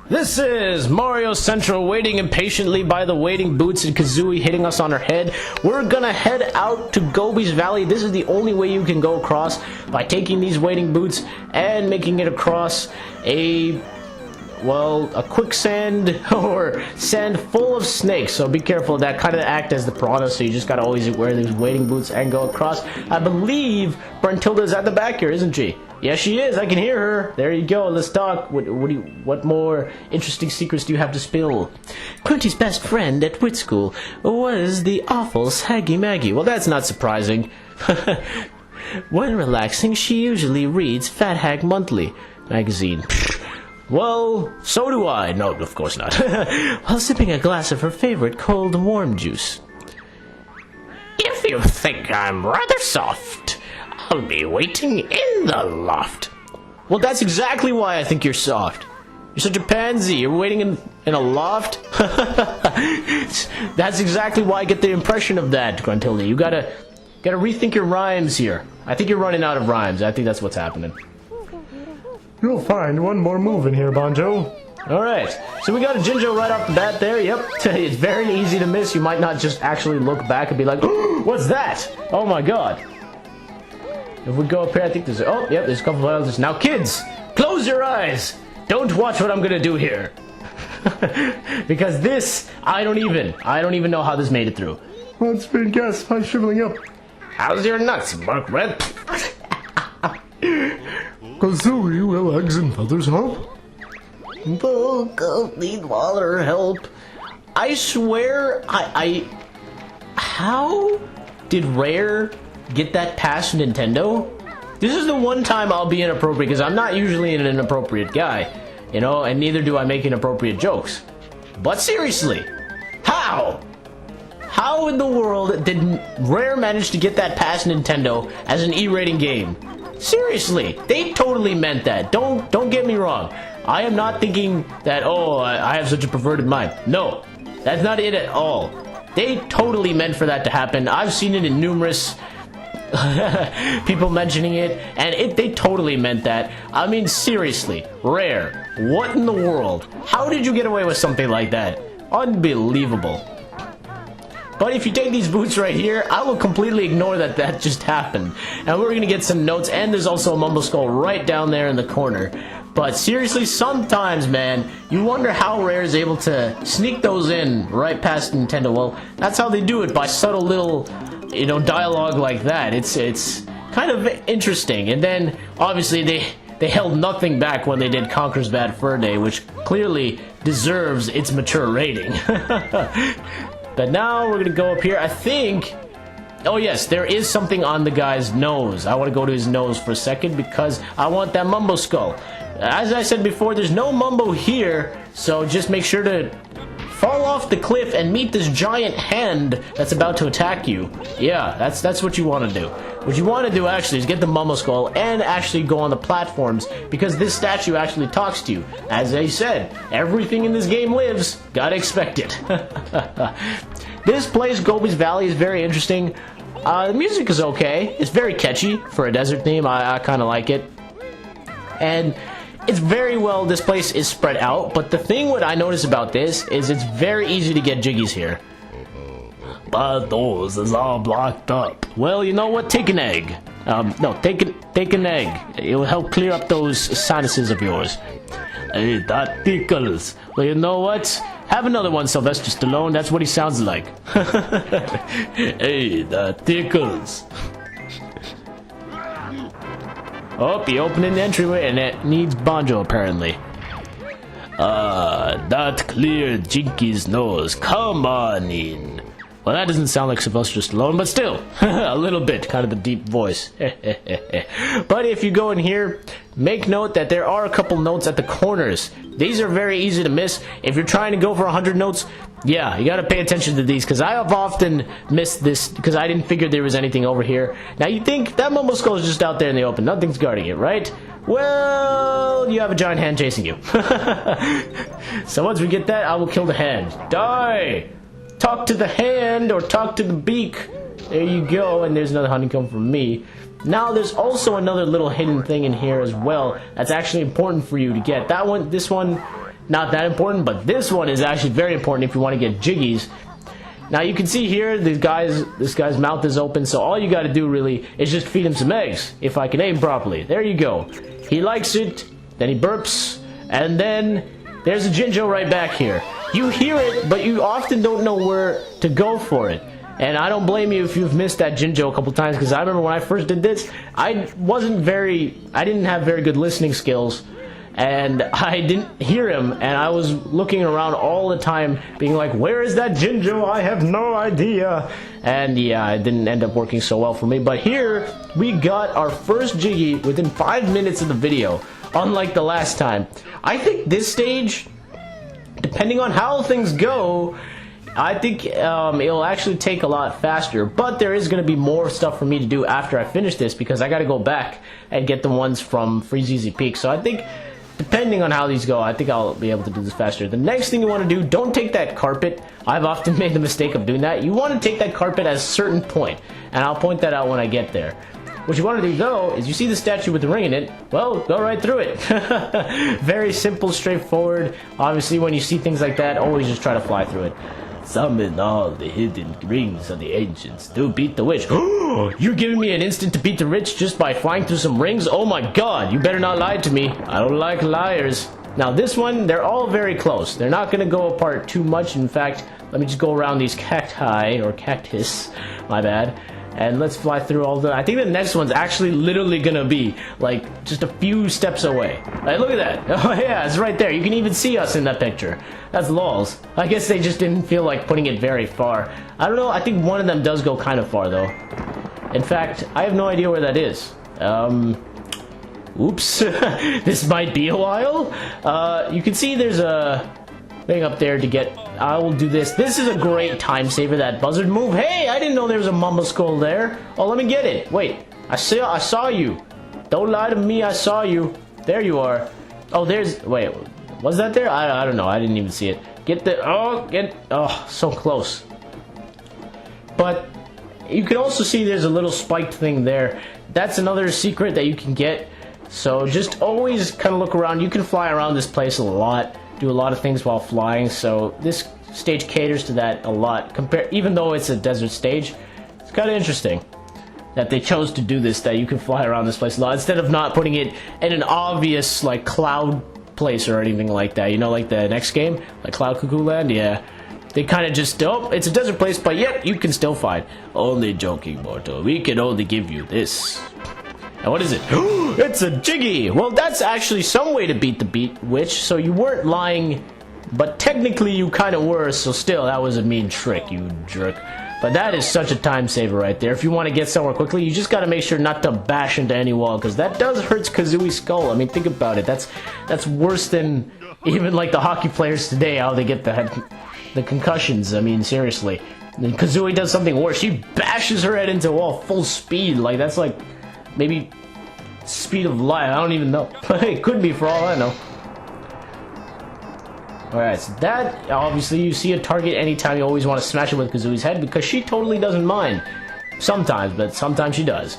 This is Mario Central waiting impatiently by the waiting boots and Kazooie hitting us on our head. We're gonna head out to Gobi's Valley. This is the only way you can go across, by taking these waiting boots and making it across a quicksand or sand full of snakes. So be careful, that kind of act as the piranha, so you just gotta always wear these waiting boots and go across. I believe Brentilda's at the back here, isn't she? Yes, she is. I can hear her. There you go. Let's talk. What more interesting secrets do you have to spill? Quinty's best friend at wit school was the awful Saggy Maggie. Well, that's not surprising. When relaxing, she usually reads Fat Hag Monthly magazine. Well, so do I. No, of course not. While sipping a glass of her favorite cold warm juice. If you think I'm rather soft, I'll be waiting in the loft. Well, that's exactly why I think you're soft. You're such a pansy. You're waiting in a loft? That's exactly why I get the impression of that, Gruntilda. You gotta rethink your rhymes here. I think you're running out of rhymes. I think that's what's happening. You'll find one more move in here, Banjo. Alright, so we got a Jinjo right off the bat there. Yep, it's very easy to miss. You might not just actually look back and be like, what's that? Oh my god. If we go up here, I think there's... Oh, yep, there's a couple of others. Now, kids, close your eyes. Don't watch what I'm gonna do here. Because this, I don't even know how this made it through. Let's be guess. I'm shriveling up. How's your nuts, Markred? Kazooie, will eggs and feathers help? Book need water help. I swear, how did Rare get that past Nintendo? This is the one time I'll be inappropriate, because I'm not usually an inappropriate guy, you know, and neither do I make inappropriate jokes. But seriously, how? How in the world did Rare manage to get that past Nintendo as an E-rating game? Seriously, they totally meant that. Don't get me wrong. I am not thinking that, oh, I have such a perverted mind. No, that's not it at all. They totally meant for that to happen. I've seen it in numerous people mentioning it, and they totally meant that. I mean, seriously, Rare, what in the world? How did you get away with something like that? Unbelievable. But if you take these boots right here, I will completely ignore that just happened. And we're gonna get some notes, and there's also a Mumble Skull right down there in the corner. But seriously, sometimes, man, you wonder how Rare is able to sneak those in right past Nintendo. Well, that's how they do it, by subtle little, you know, dialogue like that. It's kind of interesting. And then, obviously, they held nothing back when they did Conker's Bad Fur Day, which clearly deserves its mature rating. But now we're gonna go up here. I think... Oh yes, there is something on the guy's nose. I want to go to his nose for a second because I want that Mumbo Skull. As I said before, there's no Mumbo here, so just make sure to fall off the cliff and meet this giant hand that's about to attack you. Yeah, that's what you want to do. What you want to do actually is get the Mumbo Skull and actually go on the platforms, because this statue actually talks to you. As I said, everything in this game lives. Gotta expect it. This place, Gobi's Valley, is very interesting. The music is okay. It's very catchy for a desert theme. I kind of like it. And it's very well, this place is spread out, but the thing what I notice about this is it's very easy to get jiggies here. But those is all blocked up. Well, you know what? Take an egg. No, take an egg. It will help clear up those sinuses of yours. Hey, that tickles. Well, you know what? Have another one, Sylvester Stallone. That's what he sounds like. Hey, that tickles. Oh, he opened an entryway, and it needs Banjo, apparently. That cleared Jinky's nose. Come on in. Well, that doesn't sound like Sylvester Stallone, but still, a little bit, kind of the deep voice. But if you go in here, make note that there are a couple notes at the corners. These are very easy to miss. If you're trying to go for 100 notes, yeah, you gotta pay attention to these, because I have often missed this, because I didn't figure there was anything over here. Now, you think that Mumbo Skull is just out there in the open. Nothing's guarding it, right? Well, you have a giant hand chasing you. So once we get that, I will kill the hand. Die! Talk to the hand, or talk to the beak. There you go, and there's another honeycomb from me. Now, there's also another little hidden thing in here as well that's actually important for you to get. This one not that important, but this one is actually very important if you want to get jiggies. Now you can see here, this guy's mouth is open, so all you got to do really is just feed him some eggs, if I can aim properly. There you go. He likes it, then he burps, and then there's a Jinjo right back here. You hear it, but you often don't know where to go for it. And I don't blame you if you've missed that Jinjo a couple times, because I remember when I first did this, I didn't have very good listening skills. And I didn't hear him, and I was looking around all the time, being like, where is that Jinjo? I have no idea. And yeah, it didn't end up working so well for me. But here, we got our first Jiggy within 5 minutes of the video, unlike the last time. I think this stage, depending on how things go, I think it'll actually take a lot faster. But there is going to be more stuff for me to do after I finish this, because I got to go back and get the ones from Freeze Peak. So I think, depending on how these go, I think I'll be able to do this faster. The next thing you want to do, don't take that carpet. I've often made the mistake of doing that. You want to take that carpet at a certain point, and I'll point that out when I get there. What you want to do, though, is you see the statue with the ring in it, well, go right through it. Very simple, straightforward. Obviously, when you see things like that, always just try to fly through it. Summon all the hidden rings of the ancients to beat the witch. You're giving me an instant to beat the witch just by flying through some rings? Oh my god, you better not lie to me. I don't like liars. Now this one, they're all very close. They're not going to go apart too much. In fact, let me just go around these cacti, or cactus, my bad. And let's fly through all the... I think the next one's actually literally going to be, like, just a few steps away. Right, look at that. Oh yeah, it's right there. You can even see us in that picture. That's lols. I guess they just didn't feel like putting it very far. I don't know. I think one of them does go kind of far, though. In fact, I have no idea where that is. Oops. This might be a while. You can see there's a thing up there to get... I will do this. This is a great time saver, that buzzard move. Hey, I didn't know there was a Mumbo Skull there. Oh, let me get it. Wait, I saw you. Don't lie to me, I saw you. There you are. Oh, there's... Wait, was that there? I don't know. I didn't even see it. Get the... Oh, so close. But you can also see there's a little spiked thing there. That's another secret that you can get. So just always kind of look around. You can fly around this place a lot. Do a lot of things while flying, so this stage caters to that a lot. Even though it's a desert stage, it's kind of interesting that they chose to do this, that you can fly around this place a lot, instead of not putting it in an obvious, like, cloud place or anything like that. You know, like the next game, like Cloud Cuckoo Land, yeah. They kind of just, oh, it's a desert place, but yet you can still find. Only joking, mortal. We can only give you this. And what is it? It's a Jiggy! Well, that's actually some way to beat the witch, so you weren't lying, but technically you kind of were, so still, that was a mean trick, you jerk. But that is such a time saver right there. If you want to get somewhere quickly, you just got to make sure not to bash into any wall, because that does hurt Kazooie's skull. I mean, think about it. That's worse than even, like, the hockey players today, how they get the concussions. I mean, seriously. And Kazooie does something worse. She bashes her head into a wall full speed. Like, that's like... maybe speed of light, I don't even know. It could be for all I know. Alright, so that, obviously you see a target anytime, you always want to smash it with Kazooie's head, because she totally doesn't mind. Sometimes, but sometimes she does.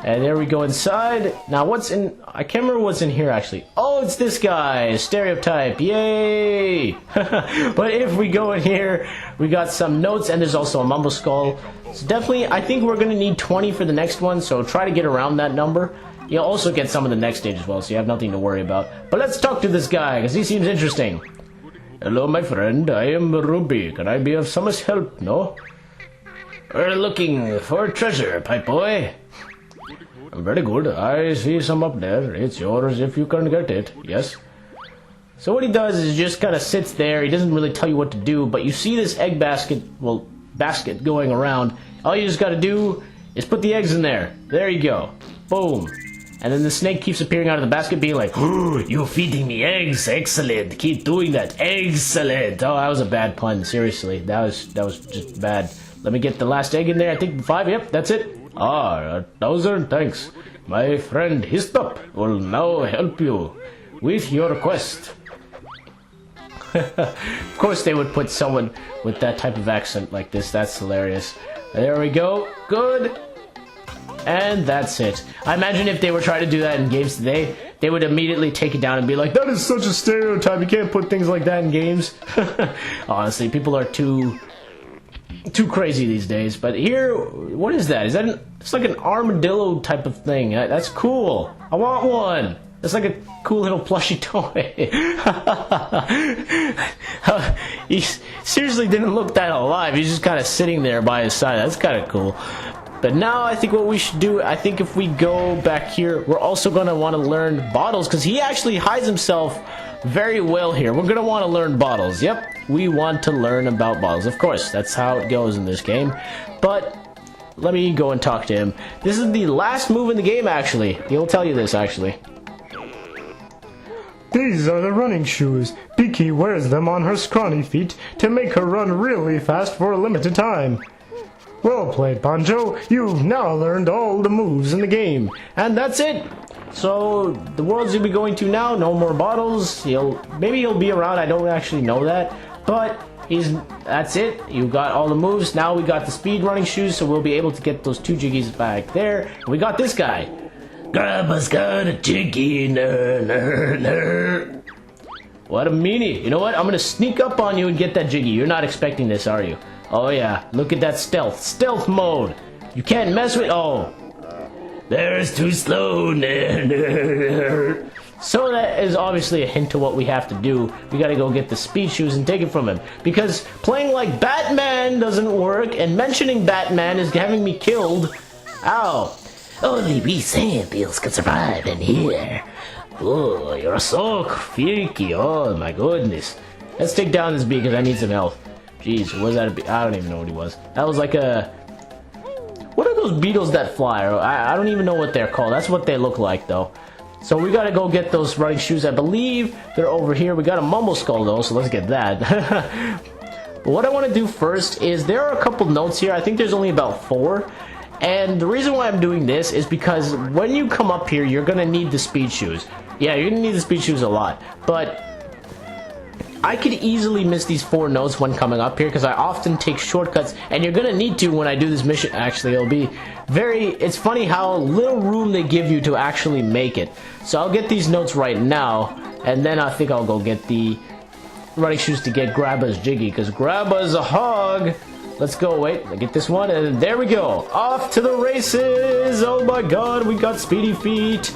And there we go inside. Now what's in, I can't remember what's in here actually. Oh, it's this guy, Stereotype, yay! But if we go in here, we got some notes, and there's also a Mumbo Skull. So definitely, I think we're going to need 20 for the next one, so try to get around that number. You'll also get some of the next stage as well, so you have nothing to worry about. But let's talk to this guy, because he seems interesting. Hello, my friend. I am Ruby. Can I be of some help, no? We're looking for treasure, pipe boy. Very good. I see some up there. It's yours if you can get it. Yes. So what he does is just kind of sits there. He doesn't really tell you what to do, but you see this egg basket, well, basket going around. All you just got to do is put the eggs in there. There you go. Boom. And then the snake keeps appearing out of the basket being like, "Oh, you're feeding me eggs. Excellent. Keep doing that. Excellent." Oh, that was a bad pun. Seriously. That was just bad. Let me get the last egg in there. I think 5. Yep, that's it. Ah, 1,000 thanks. My friend Histop will now help you with your quest. Of course they would put someone with that type of accent like this. That's hilarious. There we go. Good. and that's it. I imagine if they were trying to do that in games today, they would immediately take it down and be like, that is such a stereotype, you can't put things like that in games. Honestly, people are too crazy these days. But here, what is that? Is that it's like an armadillo type of thing. That's cool. I want one. It's like a cool little plushy toy. He seriously didn't look that alive. He's just kind of sitting there by his side. That's kind of cool. But now I think what we should do, I think if we go back here, we're also going to want to learn bottles, because he actually hides himself very well here. We're going to want to learn bottles. Yep, we want to learn about bottles. Of course, that's how it goes in this game. But let me go and talk to him. This is the last move in the game, actually. He'll tell you this, actually. These are the running shoes. Beaky wears them on her scrawny feet to make her run really fast for a limited time. Well played, Banjo. You've now learned all the moves in the game. And that's it. So the world's you'll be going to now, no more bottles. Maybe he'll be around, I don't actually know that. But that's it. You got all the moves. Now we got the speed running shoes, so we'll be able to get those 2 Jiggies back there. And we got this guy. Grandpa's got a Jiggy. What a meanie. You know what? I'm gonna sneak up on you and get that Jiggy. You're not expecting this, are you? Oh yeah, look at that stealth mode. You can't mess with, oh. There's too slow. So that is obviously a hint to what we have to do. We gotta go get the speed shoes and take it from him. Because playing like Batman doesn't work, and mentioning Batman is having me killed. Ow. Only we sand beetles can survive in here. Oh, you're so freaky. Oh my goodness. Let's take down this bee because I need some health. Jeez, was that a bee? I don't even know what he was. That was like a... What are those beetles that fly? I don't even know what they're called. That's what they look like, though. So we gotta go get those running shoes. I believe they're over here. We got a mumble skull, though, so let's get that. But what I want to do first is there are a couple notes here. I think there's only about 4. And the reason why I'm doing this is because when you come up here, you're gonna need the speed shoes. Yeah, you're gonna need the speed shoes a lot. But I could easily miss these 4 notes when coming up here because I often take shortcuts, and you're gonna need to when I do this mission. Actually, it'll be it's funny how little room they give you to actually make it. So I'll get these notes right now, and then I think I'll go get the running shoes to get Grabba's Jiggy, because Grabba's a hog. Let's go, wait, I get this one, and there we go. Off to the races. Oh my god, we got speedy feet.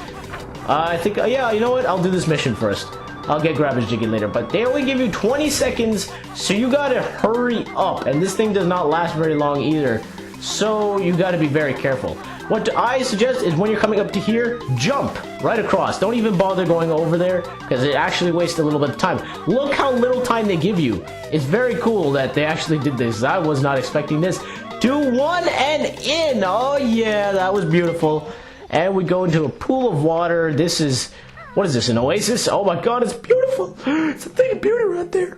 I think, yeah, you know what? I'll do this mission first. I'll get Grabba's Jiggy later, but they only give you 20 seconds, so you gotta hurry up. And this thing does not last very long either, so you gotta be very careful. What I suggest is when you're coming up to here, jump right across. Don't even bother going over there, because it actually wastes a little bit of time. Look how little time they give you. It's very cool that they actually did this. I was not expecting this. 2, 1, and in. Oh yeah, that was beautiful. And we go into a pool of water. This is... What is this, an oasis? Oh my god, it's beautiful! It's a thing of beauty right there!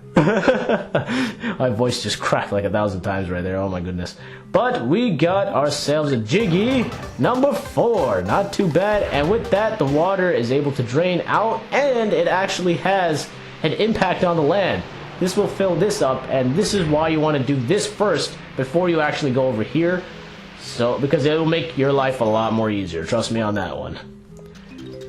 My voice just cracked like 1,000 times right there, oh my goodness. But we got ourselves a Jiggy, number 4. Not too bad, and with that, the water is able to drain out, and it actually has an impact on the land. This will fill this up, and this is why you want to do this first, before you actually go over here. So, because it will make your life a lot more easier, trust me on that one.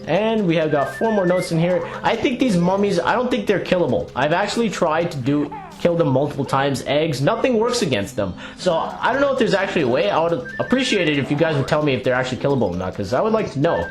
And we have got 4 more notes in here. I think these mummies, I don't think they're killable. I've actually tried to kill them multiple times. Eggs, nothing works against them. So I don't know if there's actually a way. I would appreciate it if you guys would tell me if they're actually killable or not, because I would like to know.